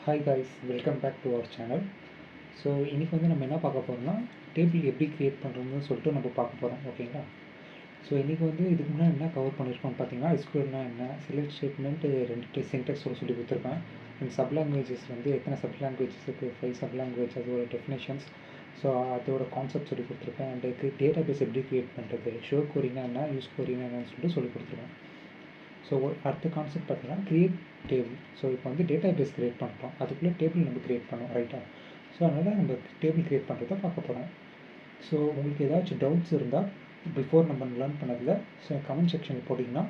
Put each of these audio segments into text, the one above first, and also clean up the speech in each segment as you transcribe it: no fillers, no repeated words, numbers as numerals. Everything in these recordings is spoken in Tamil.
Hi guys, welcome back to our channel. So இன்றைக்கி வந்து நம்ம என்ன பார்க்க போகிறோம்னா, டேபிள் எப்படி க்ரியேட் பண்ணுறதுன்னு சொல்லிட்டு நம்ம பார்க்க போகிறோம். ஓகேங்களா? ஸோ இன்றைக்கி வந்து இதுக்கு முன்னாடி என்ன கவர் பண்ணியிருக்கோம்னு பார்த்தீங்கன்னா, எஸ்கியூஎல்னா என்ன, செலக்ட் ஸ்டேட்மெண்ட், 2 சின்டெக்ஸ் சொல்லி கொடுத்துருப்பேன். அண்ட் சப் லாங்குவேஜஸ் வந்து எத்தனை சப் லாங்குவேஜஸ் இருக்குது, 5 சப் லாங்குவேஜ், அதோட டெஃபினேஷன்ஸ், ஸோ அதோட கான்செப்ட் சொல்லி கொடுத்துருப்பேன். அண்ட் டேட்டா பேஸ் எப்படி க்ரியேட் பண்ணுறது, ஷோ கொரினா என்ன, யூஸ் கொரினா என்னன்னு சொல்லிட்டு சொல்லி கொடுத்துருவேன். ஸோ அடுத்த கான்செப்ட் பார்த்தீங்கன்னா க்ரியேட் டேபிள். ஸோ இப்போ வந்து டேட்டா பேஸ் க்ரியேட் பண்ணுறோம், அதுக்குள்ளே டேபிள் நம்ம க்ரியேட் பண்ணோம், ரைட்டா? ஸோ அதனால் நம்ம டேபிள் க்ரியேட் பண்ணுறதை பார்க்க போகிறோம். ஸோ உங்களுக்கு ஏதாச்சும் டவுட்ஸ் இருந்தால் பிஃபோர் நம்ம லேர்ன் பண்ணதில் ஸோ கமெண்ட் செக்ஷனில் போட்டிங்கன்னா,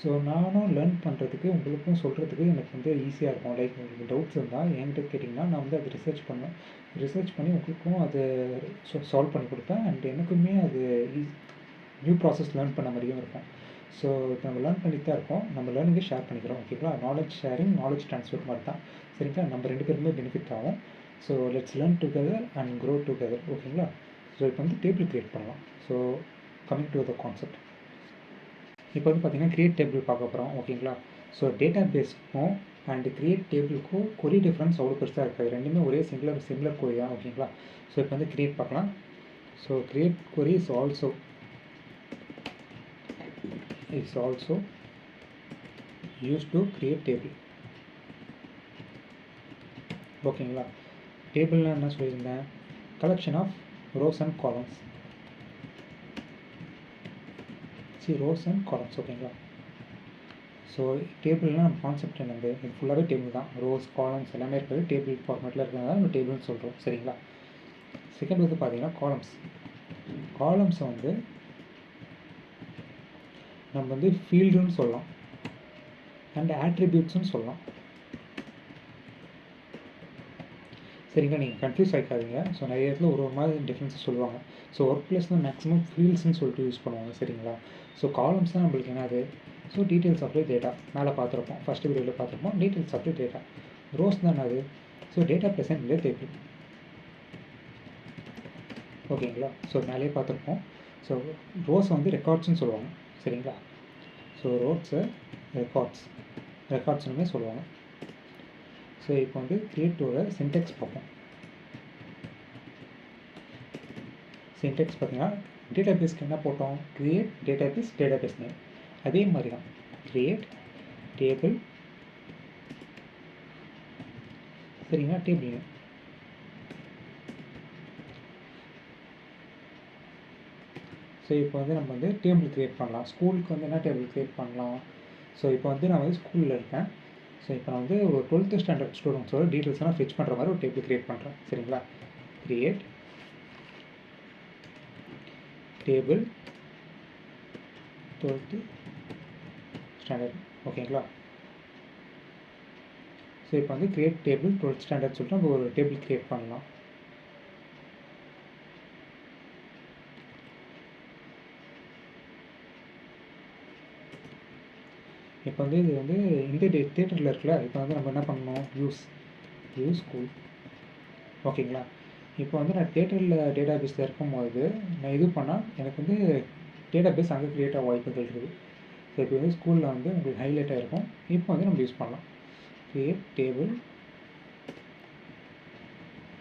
ஸோ நானும் லேர்ன் பண்ணுறதுக்கு உங்களுக்கும் சொல்கிறதுக்கு எனக்கு வந்து ஈஸியாக இருக்கும். லைக் உங்களுக்கு டவுட்ஸ் இருந்தால் என்கிட்ட கேட்டிங்கன்னா நான் வந்து அதை ரிசர்ச் பண்ணி உங்களுக்கும் அதை சால்வ் பண்ணி கொடுப்பேன். அண்ட் எனக்குமே அது நியூ ப்ராசஸ் லேர்ன் பண்ண மாதிரியும் இருக்கும். ஸோ இப்போ நம்ம லேர்ன் பண்ணிட்டு தான் இருக்கோம், நம்ம லேர்னிங்கை ஷேர் பண்ணிக்கிறோம். ஓகேங்களா? நாலேஜ் ஷேரிங், நாலேஜ் ட்ரான்ஸ்ஃபர் மாதிரி தான். சரிங்களா? நம்ம 2 பேருமே பெனிஃபிட் ஆகும். So let's learn together and grow together. ஓகேங்களா? ஸோ இப்போ வந்து டேபிள் க்ரியேட் பண்ணலாம். So coming to the concept, இப்போ வந்து பார்த்திங்கன்னா க்ரியேட் டேபிள் பார்க்க போகிறோம். ஓகேங்களா? ஸோ டேட்டா பேஸ்க்கும் அண்ட் க்ரியேட் டேபிளுக்கும் கொரி டிஃப்ரென்ஸ் அவ்வளோ பெருசாக இருக்காது, ரெண்டுமே ஒரே சிமிலர் கொரி தான். ஓகேங்களா? ஸோ இப்போ வந்து க்ரியேட் பார்க்கலாம். So create query is also used to create table. ஓகேங்களா? டேபிள்னா என்ன சொல்லியிருந்தேன், collection of rows and columns. Rows and columns. ஓகேங்களா? ஸோ டேபிள்னால் நம்ம கான்செப்ட் என்னது, இது ஃபுல்லாகவே டேபிள் தான். ரோஸ் காலம்ஸ் எல்லாமே இருக்கிறது டேபிள் ஃபார்மேட்டில் இருக்கிறதால நம்ம டேபிள்னு சொல்கிறோம். சரிங்களா? செகண்ட் வந்து பார்த்தீங்கன்னா காலம்ஸை வந்து நம்ம வந்து ஃபீல்டுன்னு சொல்லலாம் அண்ட் ஆட்ரிபியூட்ஸ்னு சொல்லலாம். சரிங்களா? நீங்கள் கன்ஃபியூஸ் ஆகிக்காதீங்க. ஸோ நிறைய இடத்துல ஒரு மாதிரி டிஃப்ரென்ஸஸ் சொல்லுவாங்க. ஸோ ஒர்க் பிளேஸில் மேக்ஸிமம் ஃபீல்ட்ஸ்ன்னு சொல்லிட்டு யூஸ் பண்ணுவாங்க. சரிங்களா? ஸோ காலம்ஸ் தான் நம்மளுக்கு என்னது, so details of the data மேலே பார்த்துருப்போம், ஃபஸ்ட்டு வீடியோவில் பார்த்துருப்போம். Details of the data. Rows தான் என்னது, ஸோ டேட்டா ப்ரெசென்ட் இந்த டேபிள். ஓகேங்களா? ஸோ மேலேயே பார்த்துருப்போம். ஸோ ரோஸை வந்து ரெக்கார்ட்ஸ்ன்னு சொல்லுவாங்க. சரிங்களா? ஸோ ரோஸை ரெக்கார்ட்ஸ்னுமே சொல்லுவாங்க. ஸோ இப்போ வந்து க்ரியேட்டோட சின்டெக்ஸ் பார்ப்போம். சின்டெக்ஸ் பார்த்தீங்கன்னா டேட்டா பேஸ்க்கு என்ன போட்டோம், க்ரியேட் டேட்டா பேஸ் நேம். அதே மாதிரி தான் க்ரியேட் டேபிள். சரிங்களா? Table name. ஸோ இப்போ வந்து நம்ம வந்து டேபிள் க்ரியேட் பண்ணலாம். ஸ்கூலுக்கு வந்து என்ன டேபிள் க்ரியேட் பண்ணலாம். ஸோ இப்போ வந்து நான் வந்து ஸ்கூலில் இருக்கேன். ஸோ இப்போ நான் வந்து ஒரு 12th ஸ்டாண்டர்ட் ஸ்டூடெண்ட்ஸோட டீட்டெயில்ஸ்லாம் ஃபிச் பண்ணுற மாதிரி ஒரு டேபிள் க்ரியேட் பண்ணுறேன். சரிங்களா? Create table 12th standard. ஓகேங்களா? ஸோ இப்போ வந்து க்ரியேட் டேபிள் 12th ஸ்டாண்டர்ட் சொல்லிட்டு நம்ம ஒரு டேபிள் க்ரியேட் பண்ணலாம். இப்போ வந்து இது வந்து இந்த தேட்டரில் இருக்குல்ல, இப்போ வந்து நம்ம என்ன பண்ணணும், யூஸ் ஸ்கூல். ஓகேங்களா? இப்போ வந்து நான் தேட்டரில் டேட்டா பேஸில் இருக்கும்போது நான் இது பண்ணால் எனக்கு வந்து டேட்டா பேஸ் அங்கே க்ரியேட் ஆக வாய்ப்புகள் இருக்குது. ஸோ இப்போ வந்து ஸ்கூலில் வந்து உங்களுக்கு ஹைலைட் ஆகிருக்கும். இப்போ வந்து நம்ம யூஸ் பண்ணலாம். Create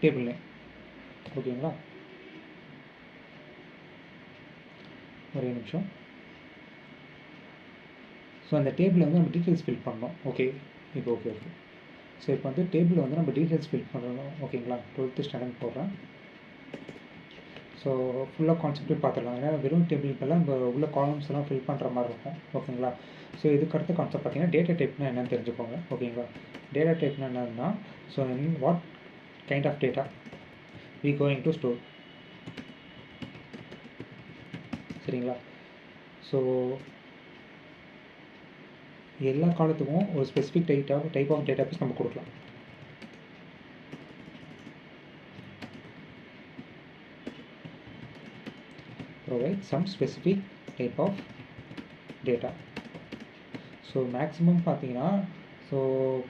table name. ஓகேங்களா? ஒரே நிமிஷம். ஸோ அந்த டேபிளில் வந்து நம்ம டீட்டெயில்ஸ் ஃபில் பண்ணோம். ஓகே, இப்போ ஓகே. ஸோ இப்போ வந்து டேபிளில் வந்து நம்ம டீட்டெயில்ஸ் ஃபில் பண்ணணும். ஓகேங்களா? 12th ஸ்டாண்டர்ட் போடுறேன். ஸோ ஃபுல்லாக கான்செப்டே பார்த்துடலாம். ஏன்னா வெறும் டேபிளுக்கெல்லாம் நம்ம உள்ள காலம்ஸ் எல்லாம் ஃபில் பண்ணுற மாதிரி இருக்கும். ஓகேங்களா? ஸோ இதுக்கு அடுத்த கான்செப்ட் பார்த்தீங்கன்னா டேட்டா டைப்னா என்னென்னு தெரிஞ்சுக்கோங்க. ஓகேங்களா? டேட்டா டைப்னா என்னன்னா, so what kind of data we going to store. சரிங்களா? ஸோ எல்லா காலத்துக்கும் ஒரு specific type of database நம்ம கொடுக்கலாம். Provide some specific type of data. So maximum பார்த்தீங்கன்னா ஸோ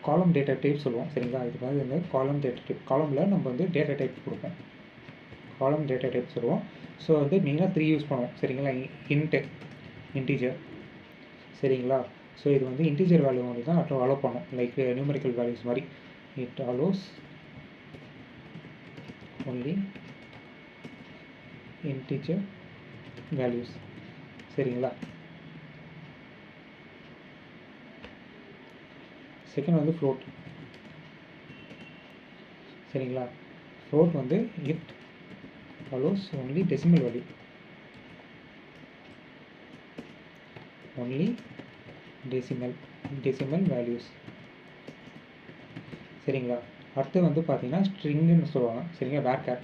காலம் டேட்டா டைப் சொல்லுவோம். சரிங்களா? இதுக்கு வந்து இந்த காலம் டேட்டா டைப், காலமில் நம்ம வந்து டேட்டா டைப் கொடுப்போம், காலம் டேட்டா டைப் சொல்லுவோம். ஸோ வந்து மெயினாக 3 யூஸ் பண்ணுவோம். சரிங்களா? இன்டீஜர். சரிங்களா? ஸோ இது வந்து இன்டீஜர் வேல்யூ வந்து தான் அலோவ் பண்ணும், லைக் நியூமெரிக்கல் வேல்யூஸ் மாதிரி it allows only integer values. சரிங்களா? செகண்ட் வந்து float. சரிங்களா? float வந்து it allows only decimal value. only decimal values. சரிங்களா? அடுத்து வந்து பார்த்தீங்கன்னா ஸ்ட்ரிங்குன்னு சொல்லுவாங்க. சரிங்களா? வேர்கேர்.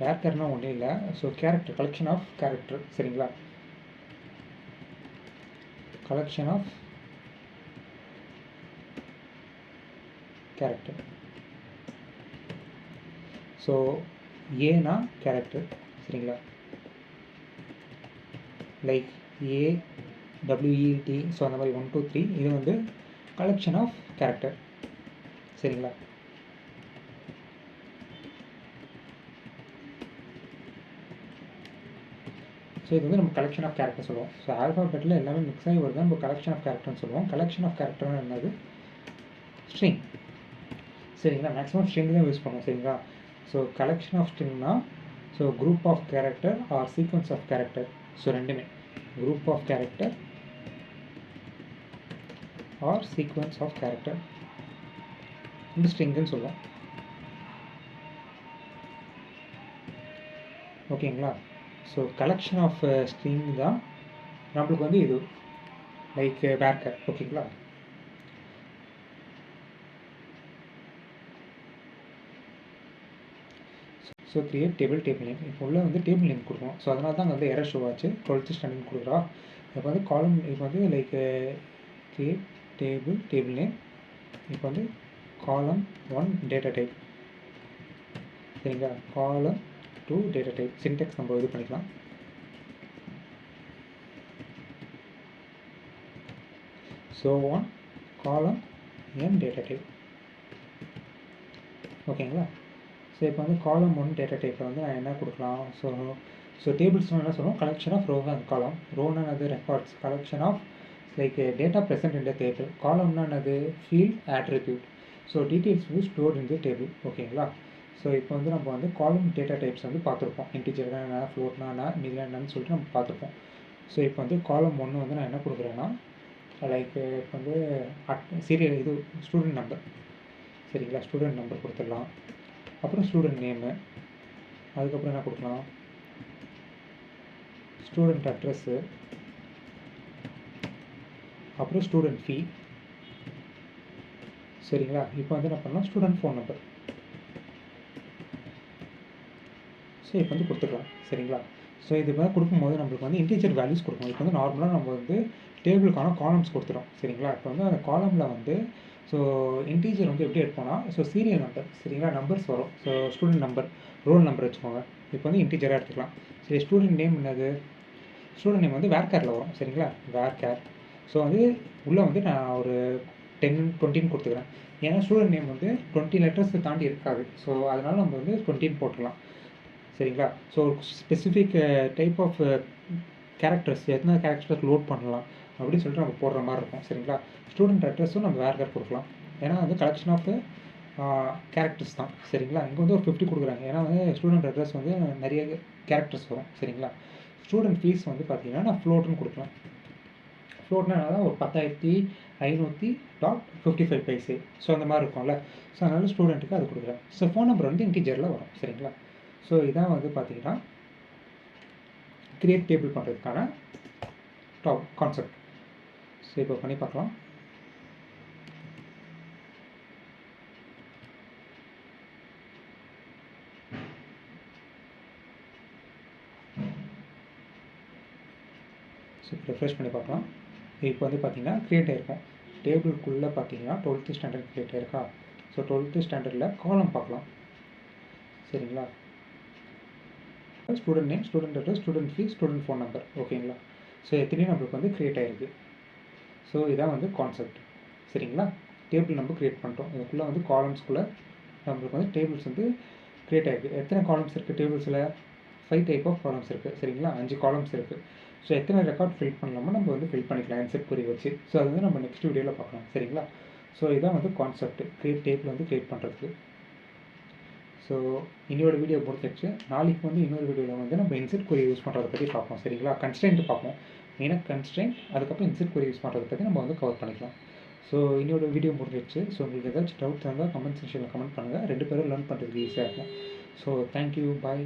வேர்கேர்னா ஒன்றும் இல்லை. So character, collection of character. சரிங்களா? Collection of character. ஸோ ஏனா கேரக்டர். சரிங்களா? Like A W E D. ஸோ அந்த மாதிரி 1 2 3 இது வந்து கலெக்ஷன் ஆஃப் கேரக்டர். சரிங்களா? ஸோ இது வந்து நம்ம கலெக்ஷன் ஆஃப் கேரக்டர் சொல்லுவோம். ஸோ ஆல்ஃபாபெட்டில் எல்லாமே மிக்ஸ் ஆகி வருது, நம்ம கலெக்ஷன் ஆஃப் கேரக்டர்னு சொல்லுவோம். கலெக்ஷன் ஆஃப் கேரக்டர்னு என்னது? ஸ்ட்ரிங். சரிங்களா? மேக்ஸிமம் ஸ்ட்ரிங் தான் யூஸ் பண்ணுவோம். சரிங்களா? ஸோ கலெக்ஷன் ஆஃப் ஸ்ட்ரிங்னா so group of character or sequence of character. So ரெண்டுமே group of character or sequence of character இந்த ஸ்ட்ரிங்குன்னு சொல்லுவோம். ஓகேங்களா? ஸோ கலெக்ஷன் ஆஃப் ஸ்ட்ரிங் தான் நம்மளுக்கு வந்து இது லைக் வேர்கேர். ஓகேங்களா? So create table name. இப்போ உள்ள வந்து டேபிள் நேம் கொடுக்கணும். ஸோ அதனால தான் வந்து எரர் ஷோ ஆச்சு. 12th ஸ்டாண்டர்ட் கொடுக்குறா. இப்போ வந்து காலம், இப்போ வந்து லைக் கிரியேட் டேபிள் நேம். இப்போ வந்து காலம் 1 டேட்டா டைப். சரிங்களா? காலம் 2 டேட்டா டைப். சின்டெக்ஸ் நம்ம இது பண்ணிக்கலாம். ஸோ 1 காலம் n டேட்டா டைப். ஓகேங்களா? ஸோ இப்போ வந்து காலம் 1 டேட்டா டைப்பில் வந்து நான் என்ன கொடுக்கலாம்? ஸோ டேபிள்ஸ்னால் என்ன சொல்லுவோம்? Collection of row and column. ரோனா அது records. Collection of like data present in the table. காலம்னா அது ஃபீல்ட் ஆட்ரிபியூட். ஸோ டீட்டெயில்ஸ் வந்து ஸ்டோர் இன் த டேபிள். ஓகேங்களா? ஸோ இப்போ வந்து நம்ம வந்து காலம் டேட்டா டைப்ஸ் வந்து பார்த்துருப்போம். இன்டிஜர்னா என்ன, ஃப்ளோட்னா என்ன, மீதில் என்னன்னு சொல்லிட்டு நம்ம பார்த்துருப்போம். ஸோ இப்போ வந்து காலம் 1 வந்து நான் என்ன கொடுக்குறேன்னா லைக் இப்போ வந்து சீரியல் இது ஸ்டூடெண்ட் நம்பர். சரிங்களா? ஸ்டூடெண்ட் நம்பர் கொடுத்துடலாம். அப்புறம் ஸ்டூடெண்ட் நேமு. அதுக்கப்புறம் என்ன கொடுக்கலாம்? Student address. அப்புறம் ஸ்டூடெண்ட் ஃபீ. சரிங்களா? இப்போ வந்து என்ன பண்ணலாம்? Student phone number. ஸோ இப்போ வந்து கொடுத்துக்கலாம். சரிங்களா? ஸோ இது மாதிரி கொடுக்கும்போது நம்மளுக்கு வந்து இன்டீஜர் வேல்யூஸ் கொடுக்கணும். இப்போ வந்து நார்மலாக நம்ம வந்து டேபிளுக்கான காலம்ஸ் கொடுத்துட்டோம். சரிங்களா? இப்போ வந்து அந்த காலமில் வந்து ஸோ இன்டீஜர் வந்து எப்படி எடுப்போம்னா ஸோ சீரியல் நம்பர். சரிங்களா? நம்பர்ஸ் வரும். So student number, roll number வச்சுக்கோங்க. இப்போ வந்து இன்டீஜராக எடுத்துக்கலாம். சரி, ஸ்டூடெண்ட் நேம் என்னது? ஸ்டூடெண்ட் நேம் வந்து வேர்கேரில் வரும். சரிங்களா? வேர்கேர். ஸோ வந்து உள்ளே வந்து நான் ஒரு 10 20 கொடுத்துக்கிறேன். ஏன்னா ஸ்டூடெண்ட் நேம் வந்து 20 லெட்டர்ஸ் தாண்டி இருக்காது. ஸோ அதனால் நம்ம வந்து 20 போட்டுக்கலாம். சரிங்களா? So specific type of characters, எத்தனை கேரக்டர்ஸ் லோட் பண்ணலாம் அப்படின்னு சொல்லிட்டு நம்ம போடுற மாதிரி இருக்கும். சரிங்களா? ஸ்டூடெண்ட் அட்ரஸும் நம்ம வேர்கேர் கொடுக்கலாம். ஏன்னா வந்து கலெக்ஷன் ஆஃப் கேரக்டர்ஸ் தான். சரிங்களா? இங்கே வந்து ஒரு 50 கொடுக்குறாங்க. ஏன்னா வந்து ஸ்டூடெண்ட் அட்ரஸ் வந்து நிறைய கேரக்டர்ஸ் வரும். சரிங்களா? ஸ்டூடெண்ட் ஃபீஸ் வந்து பார்த்தீங்கன்னா நான் ஃப்ளோட்டுன்னு கொடுக்கலாம். ஃப்ளோட்னா தான் ஒரு 10,500.55 பைசே. ஸோ அந்த மாதிரி இருக்கும்ல. ஸோ அதனால் ஸ்டூடெண்ட்டுக்கு அது கொடுக்குறேன். ஸோ ஃபோன் நம்பர் வந்து இன்டீஜரில் வரும். சரிங்களா? ஸோ இதான் வந்து பார்த்தீங்கன்னா கிரியேட் டேபிள் பண்ணுறதுக்கான கான்செப்ட். ஸோ இப்போ பண்ணி பார்க்கலாம். ஸோ இப்போ ரெஃப்ரெஷ் பண்ணி பார்க்கலாம். இப்போ வந்து பார்த்தீங்கன்னா க்ரியேட் ஆகிருக்கும். டேபிளுக்குள்ளே பார்த்தீங்கன்னா 12th standard create ஆகிருக்கா. So 12th ஸ்டாண்டர்டில் காலம் பார்க்கலாம். சரிங்களா? Student name, student address, student fees, student phone number. ஓகேங்களா? ஸோ எத்தனையும் நம்மளுக்கு வந்து க்ரியேட் ஆகிருக்கு. ஸோ இதான் வந்து கான்செப்ட். சரிங்களா? டேபிள் நம்ம க்ரியேட் பண்ணிட்டோம். இதுக்குள்ளே வந்து காலம்ஸ்குள்ளே நம்மளுக்கு வந்து டேபிள்ஸ் வந்து க்ரியேட் ஆகிருக்கு. எத்தனை காலம்ஸ் இருக்குது டேபிள்ஸில்? 5 டைப் ஆஃப் காலம்ஸ் இருக்குது. சரிங்களா? 5 காலம்ஸ் இருக்குது. ஸோ எத்தனை ரெக்கார்ட் ஃபில் பண்ணலாமோ நம்ம வந்து ஃபில் பண்ணிக்கலாம் இன்செர்ட் குறி வச்சு. ஸோ அது வந்து நம்ம நெக்ஸ்ட் வீடியோவில் பார்க்கலாம். சரிங்களா? ஸோ இதான் வந்து கான்செப்ட் டேபிள் வந்து க்ரியேட் பண்ணுறதுக்கு. ஸோ இன்னையோட வீடியோ பொறுத்துச்சு. நாளைக்கு வந்து இன்னொரு வீடியோவில் வந்து நம்ம இன்செர்ட் query யூஸ் பண்ணுறத பற்றி பார்ப்போம். சரிங்களா? கன்ஸ்ட்ரெயின்ட் பார்ப்போம். மெயினாக கன்ஸ்ட்ரெயின்ட், அதுக்கப்புறம் இன்செர்ட் query யூஸ் பண்ணுறத பற்றி நம்ம வந்து கவர் பண்ணிக்கலாம். ஸோ இன்னையோட வீடியோ முடிஞ்சிடுச்சு. ஸோ உங்களுக்கு ஏதாச்சும் டவுட்ஸ் இருந்தால் கமெண்ட் செக்ஷனில் கமெண்ட் பண்ணுங்கள். 2 பேரும் லேர்ன் பண்ணுறதுக்கு ஈஸியாக இருக்கும். ஸோ தேங்க்யூ, பாய்.